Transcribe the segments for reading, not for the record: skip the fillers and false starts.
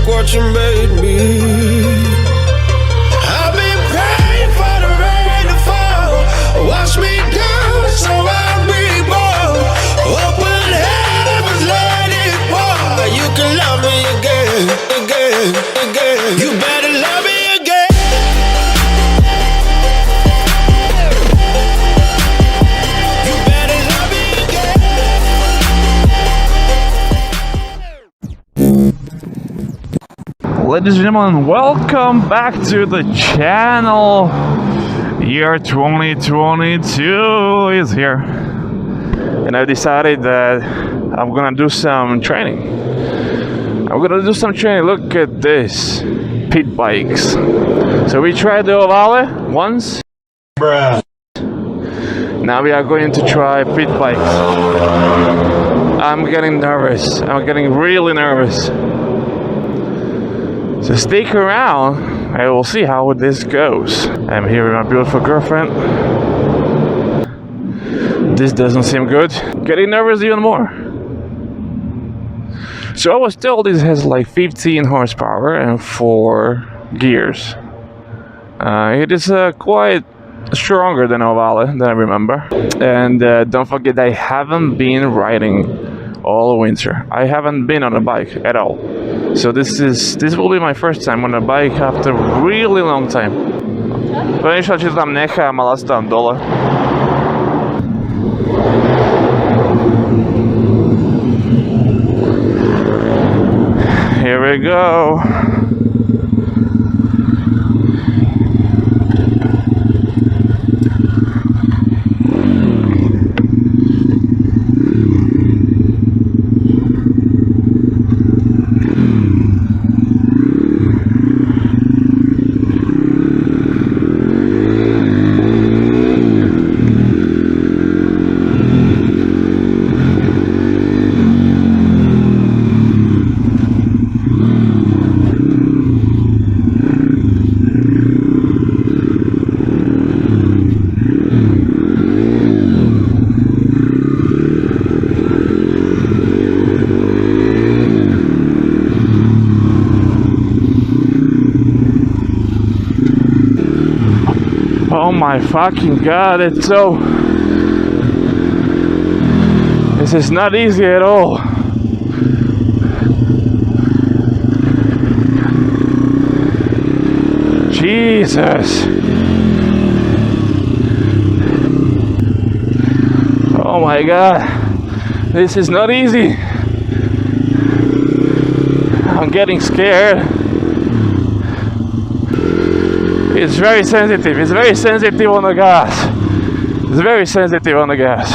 what you made me. I've been praying for the rain to fall. Wash me down so I'll be born. Open heavens, let it pour. You can love me again, again, again. You better love me again. You better love me again. Ladies and gentlemen, welcome back to the channel. Year 2022 is here, and I decided that I'm gonna do some training. Look at this, pit bikes. So we tried the Ohvale once. Bruh. Now we are going to try pit bikes. I'm getting nervous. I'm getting really nervous. So stick around and we'll see how this goes. I'm here with my beautiful girlfriend. This doesn't seem good. Getting nervous even more. So I was told this has like 15 horsepower and 4 gears. It is quite stronger than Ohvale, than I remember. And don't forget, I haven't been riding all winter. I haven't been on a bike at all. So this will be my first time on a bike after a really long time. Premýšľam, či to tam nechám, ale asi tam dole. Here we go. Oh my fucking god, it's so... This is not easy at all. Jesus. Oh my god. This is not easy. I'm getting scared. It's very sensitive. It's very sensitive on the gas. It's very sensitive on the gas.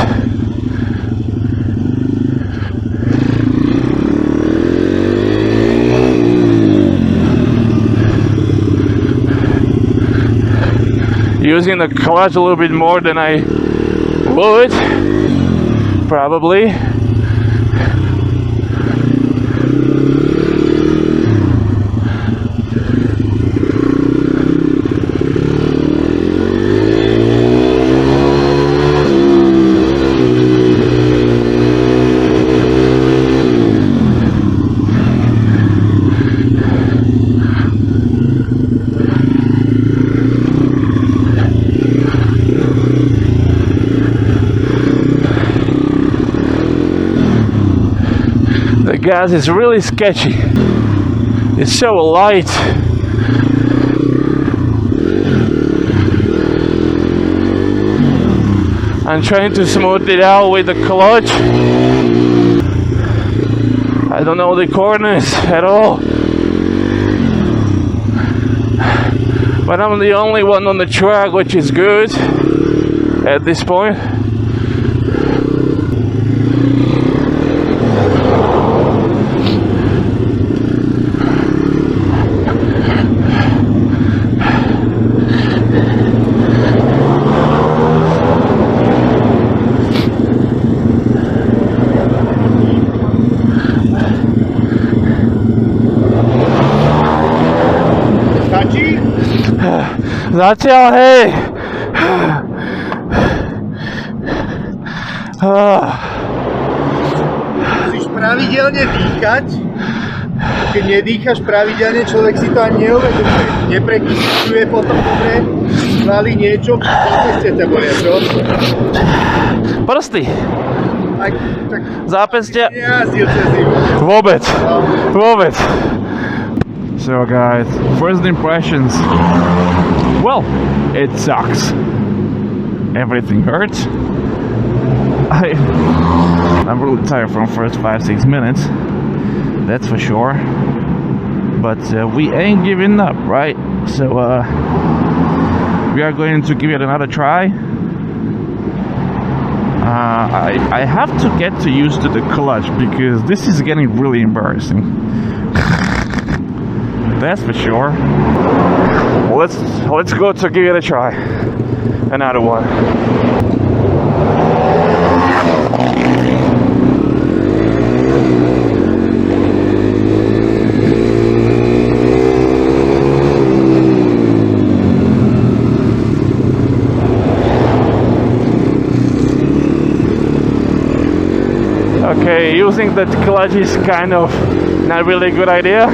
Using the clutch a little bit more than I would, probably. The gas is really sketchy. It's so light. I'm trying to smooth it out with the clutch. I don't know the corners at all. But I'm the only one on the track, which is good at this point. Zatiaľ, hej. Musíš pravidelne dýchať Keď nedýchaš pravidelne, človek si to ani neuvedomuje. Neprekysľuje potom dobre, zvali niečo, zápestia ťa bolia, čo? Prsty. Tak Zápestia. nejazdil cez zimu. Vôbec. Vôbec. So guys, first impressions. Well, it sucks. Everything hurts. I'm really tired from first 5-6 minutes. That's for sure. But we ain't giving up, right? So we are going to give it another try. I have to get used to the clutch because this is getting really embarrassing. That's for sure. Let's go to give it a try. Another one. Okay, using the clutch is kind of not really a good idea.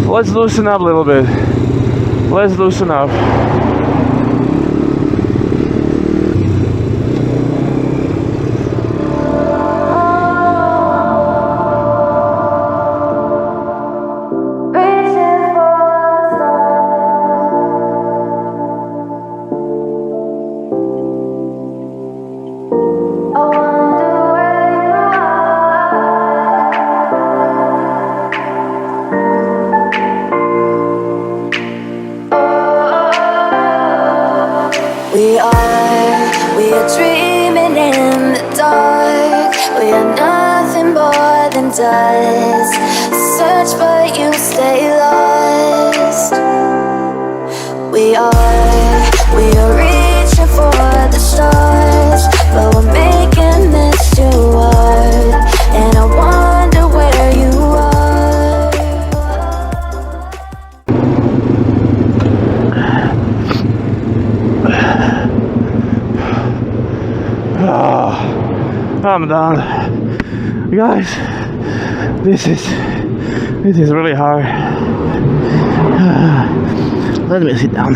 Let's loosen up a little bit. Let's loosen up. We are dreaming in the dark. We are nothing more than dust. Search but you stay lost. We are reaching for the stars, but we're making this too hard. And I wonder where you are. I'm done. Guys, this is really hard. Let me sit down.